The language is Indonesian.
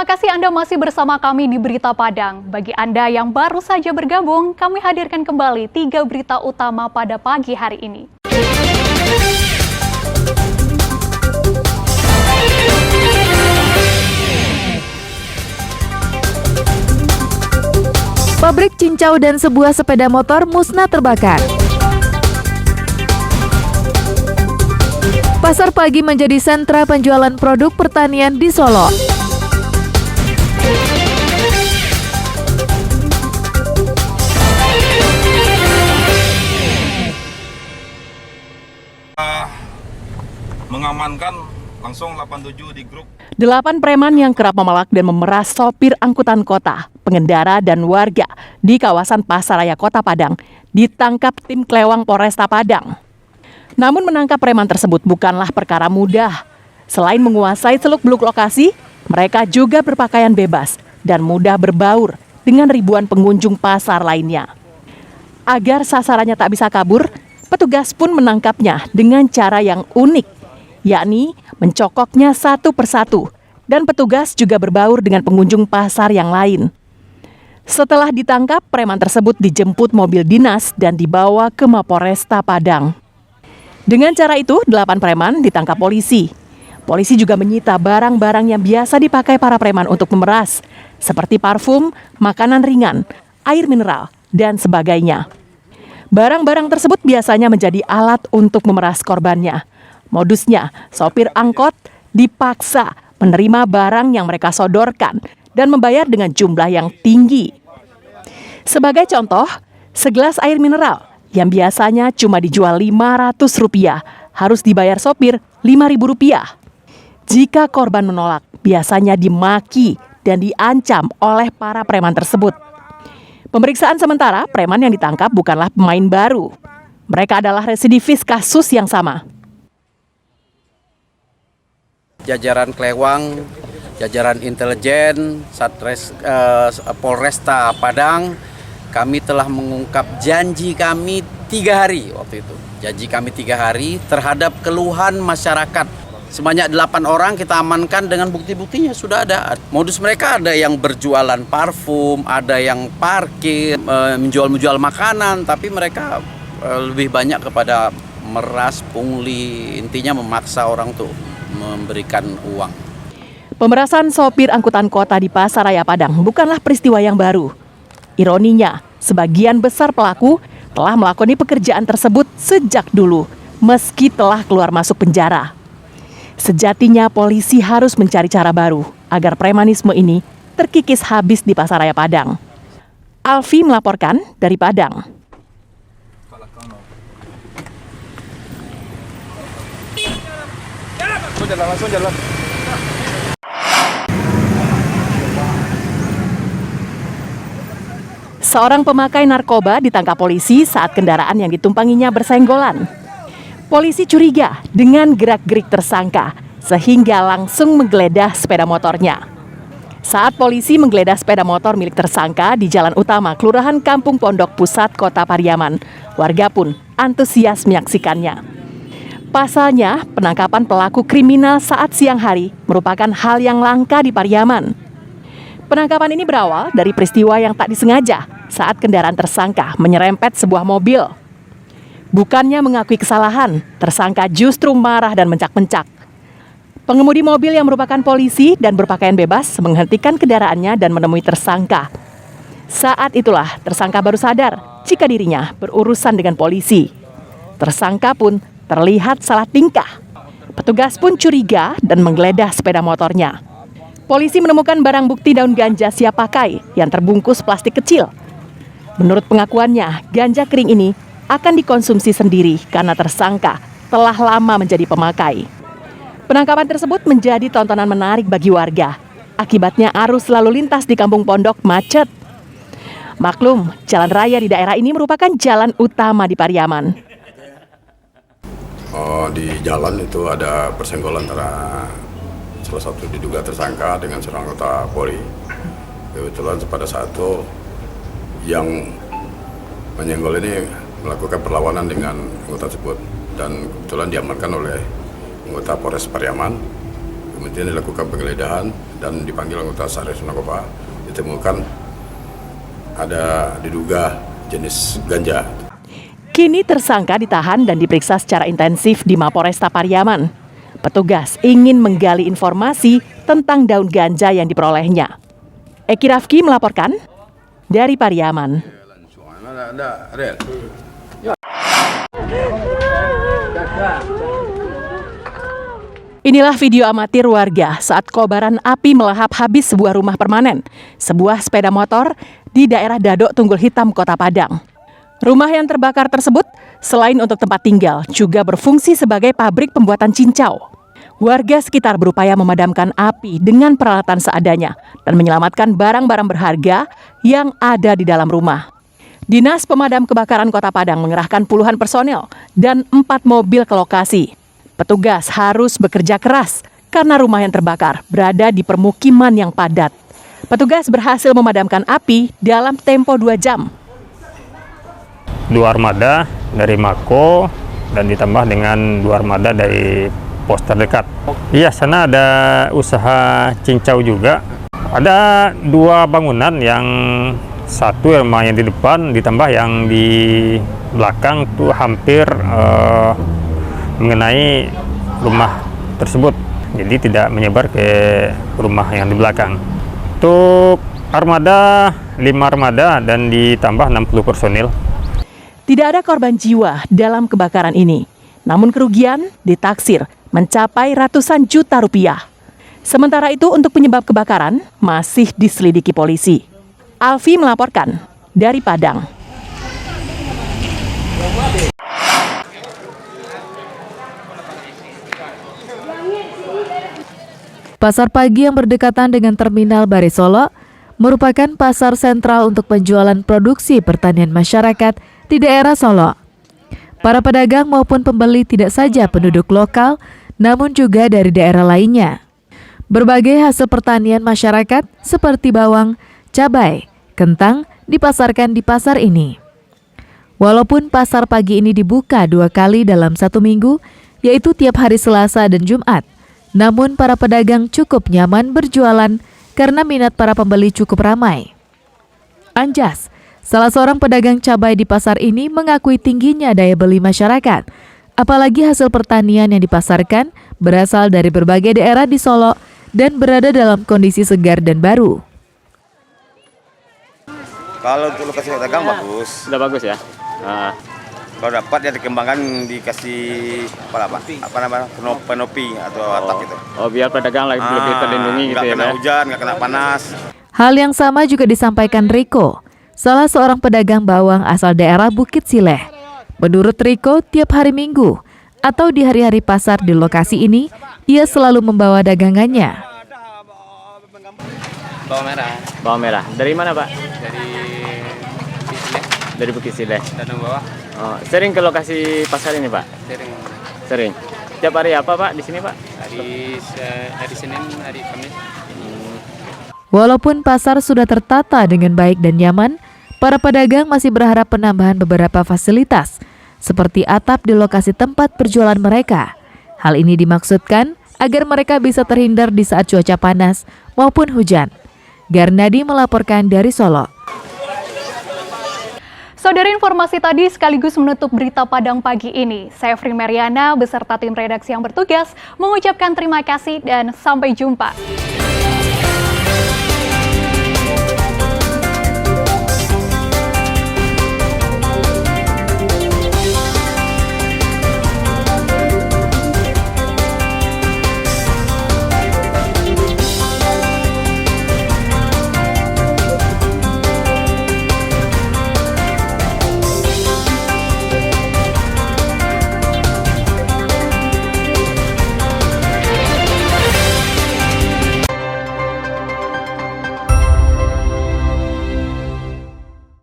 Terima kasih Anda masih bersama kami di Berita Padang. Bagi Anda yang baru saja bergabung, kami hadirkan kembali 3 berita utama pada pagi hari ini. Pabrik cincau dan sebuah sepeda motor musnah terbakar. Pasar pagi menjadi sentra penjualan produk pertanian di Solo. Mengamankan langsung 87 di grup. 8 preman yang kerap memalak dan memeras sopir angkutan kota, pengendara dan warga di kawasan Pasaraya Kota Padang ditangkap tim Klewang Polresta Padang. Namun menangkap preman tersebut bukanlah perkara mudah. Selain menguasai seluk-beluk lokasi, mereka juga berpakaian bebas dan mudah berbaur dengan ribuan pengunjung pasar lainnya. Agar sasarannya tak bisa kabur, petugas pun menangkapnya dengan cara yang unik, yakni mencokoknya satu persatu, dan petugas juga berbaur dengan pengunjung pasar yang lain. Setelah ditangkap, preman tersebut dijemput mobil dinas dan dibawa ke Mapolresta Padang. Dengan cara itu, 8 preman ditangkap polisi. Polisi juga menyita barang-barang yang biasa dipakai para preman untuk memeras, seperti parfum, makanan ringan, air mineral, dan sebagainya. Barang-barang tersebut biasanya menjadi alat untuk memeras korbannya. Modusnya, sopir angkot dipaksa menerima barang yang mereka sodorkan dan membayar dengan jumlah yang tinggi. Sebagai contoh, segelas air mineral yang biasanya cuma dijual Rp500 harus dibayar sopir Rp5.000. Jika korban menolak, biasanya dimaki dan diancam oleh para preman tersebut. Pemeriksaan sementara, preman yang ditangkap bukanlah pemain baru. Mereka adalah residivis kasus yang sama. Jajaran Klewang, jajaran intelijen, Satres Polresta Padang, kami telah mengungkap janji kami 3 hari waktu itu. Janji kami 3 hari terhadap keluhan masyarakat. Sebanyak 8 orang kita amankan dengan bukti-buktinya sudah ada. Modus mereka ada yang berjualan parfum, ada yang parkir, menjual makanan, tapi mereka lebih banyak kepada meras, pungli, intinya memaksa orang tuh memberikan uang. Pemerasan sopir angkutan kota di Pasaraya Padang bukanlah peristiwa yang baru. Ironinya, sebagian besar pelaku telah melakoni pekerjaan tersebut sejak dulu, meski telah keluar masuk penjara. Sejatinya polisi harus mencari cara baru agar premanisme ini terkikis habis di Pasaraya Padang. Alfi melaporkan dari Padang. Langsung jalan. Seorang pemakai narkoba ditangkap polisi saat kendaraan yang ditumpanginya bersenggolan. Polisi curiga dengan gerak-gerik tersangka, sehingga langsung menggeledah sepeda motornya. Saat polisi menggeledah sepeda motor milik tersangka di jalan utama Kelurahan Kampung Pondok Pusat, Kota Pariaman, warga pun antusias menyaksikannya. Pasalnya, penangkapan pelaku kriminal saat siang hari merupakan hal yang langka di Pariaman. Penangkapan ini berawal dari peristiwa yang tak disengaja saat kendaraan tersangka menyerempet sebuah mobil. Bukannya mengakui kesalahan, tersangka justru marah dan mencak-mencak. Pengemudi mobil yang merupakan polisi dan berpakaian bebas menghentikan kendaraannya dan menemui tersangka. Saat itulah tersangka baru sadar jika dirinya berurusan dengan polisi. Tersangka pun terlihat salah tingkah. Petugas pun curiga dan menggeledah sepeda motornya. Polisi menemukan barang bukti daun ganja siap pakai yang terbungkus plastik kecil. Menurut pengakuannya, ganja kering ini akan dikonsumsi sendiri karena tersangka telah lama menjadi pemakai. Penangkapan tersebut menjadi tontonan menarik bagi warga. Akibatnya arus lalu lintas di Kampung Pondok macet. Maklum, jalan raya di daerah ini merupakan jalan utama di Pariaman. Di jalan itu ada persenggolan antara salah satu diduga tersangka dengan seorang anggota Polri. Kebetulan pada saat itu yang menyenggol ini melakukan perlawanan dengan anggota tersebut dan kebetulan diamankan oleh anggota Polres Pariaman. Kemudian dilakukan penggeledahan dan dipanggil anggota Satres Narkoba. Ditemukan ada diduga jenis ganja. Kini tersangka ditahan dan diperiksa secara intensif di Mapolresta Pariaman. Petugas ingin menggali informasi tentang daun ganja yang diperolehnya. Eki Rafki melaporkan dari Pariaman. Inilah video amatir warga saat kobaran api melahap habis sebuah rumah permanen, sebuah sepeda motor di daerah Dadok Tunggul Hitam, Kota Padang. Rumah yang terbakar tersebut selain untuk tempat tinggal juga berfungsi sebagai pabrik pembuatan cincau. Warga sekitar berupaya memadamkan api dengan peralatan seadanya dan menyelamatkan barang-barang berharga yang ada di dalam rumah. Dinas Pemadam Kebakaran Kota Padang mengerahkan puluhan personel dan 4 mobil ke lokasi. Petugas harus bekerja keras karena rumah yang terbakar berada di permukiman yang padat. Petugas berhasil memadamkan api dalam tempo 2 jam. 2 armada dari Mako dan ditambah dengan 2 armada dari pos terdekat. Iya, sana ada usaha cincau juga. Ada 2 bangunan, yang satu rumah yang di depan ditambah yang di belakang tuh hampir mengenai rumah tersebut, jadi tidak menyebar ke rumah yang di belakang. Untuk armada 5 armada dan ditambah 60 personil. Tidak ada korban jiwa dalam kebakaran ini, namun kerugian ditaksir mencapai ratusan juta rupiah. Sementara itu untuk penyebab kebakaran masih diselidiki polisi. Alfi melaporkan dari Padang. Pasar pagi yang berdekatan dengan Terminal Bare Solo merupakan pasar sentral untuk penjualan produksi pertanian masyarakat di daerah Solo. Para pedagang maupun pembeli tidak saja penduduk lokal, namun juga dari daerah lainnya. Berbagai hasil pertanian masyarakat seperti bawang, cabai, kentang dipasarkan di pasar ini. Walaupun pasar pagi ini dibuka 2 kali dalam 1 minggu, yaitu tiap hari Selasa dan Jumat, namun para pedagang cukup nyaman berjualan karena minat para pembeli cukup ramai. Anjas, salah seorang pedagang cabai di pasar ini, mengakui tingginya daya beli masyarakat. Apalagi hasil pertanian yang dipasarkan berasal dari berbagai daerah di Solo dan berada dalam kondisi segar dan baru. Kalau untuk lokasi pedagang bagus. Sudah bagus ya. Kalau dapat ya dikembangkan, dikasih apa namanya penopi atau atap gitu. Oh, biar pedagang lebih terlindungi gitu ya. Nggak kena hujan, nggak kena panas. Hal yang sama juga disampaikan Riko, salah seorang pedagang bawang asal daerah Bukit Sileh. Menurut Riko, tiap hari Minggu atau di hari-hari pasar di lokasi ini, ia selalu membawa dagangannya. Bawang merah. Bawang merah. Dari mana, Pak? Dari Bukit Sileh. Danau Bawah. Oh, sering ke lokasi pasar ini, Pak? Sering. Tiap hari apa, Pak, di sini, Pak? Hari Senin, hari Kamis. Walaupun pasar sudah tertata dengan baik dan nyaman, para pedagang masih berharap penambahan beberapa fasilitas, seperti atap di lokasi tempat berjualan mereka. Hal ini dimaksudkan agar mereka bisa terhindar di saat cuaca panas maupun hujan. Garnadi melaporkan dari Solo. Saudara, informasi tadi sekaligus menutup berita Padang pagi ini. Saya Fri Mariana beserta tim redaksi yang bertugas mengucapkan terima kasih dan sampai jumpa.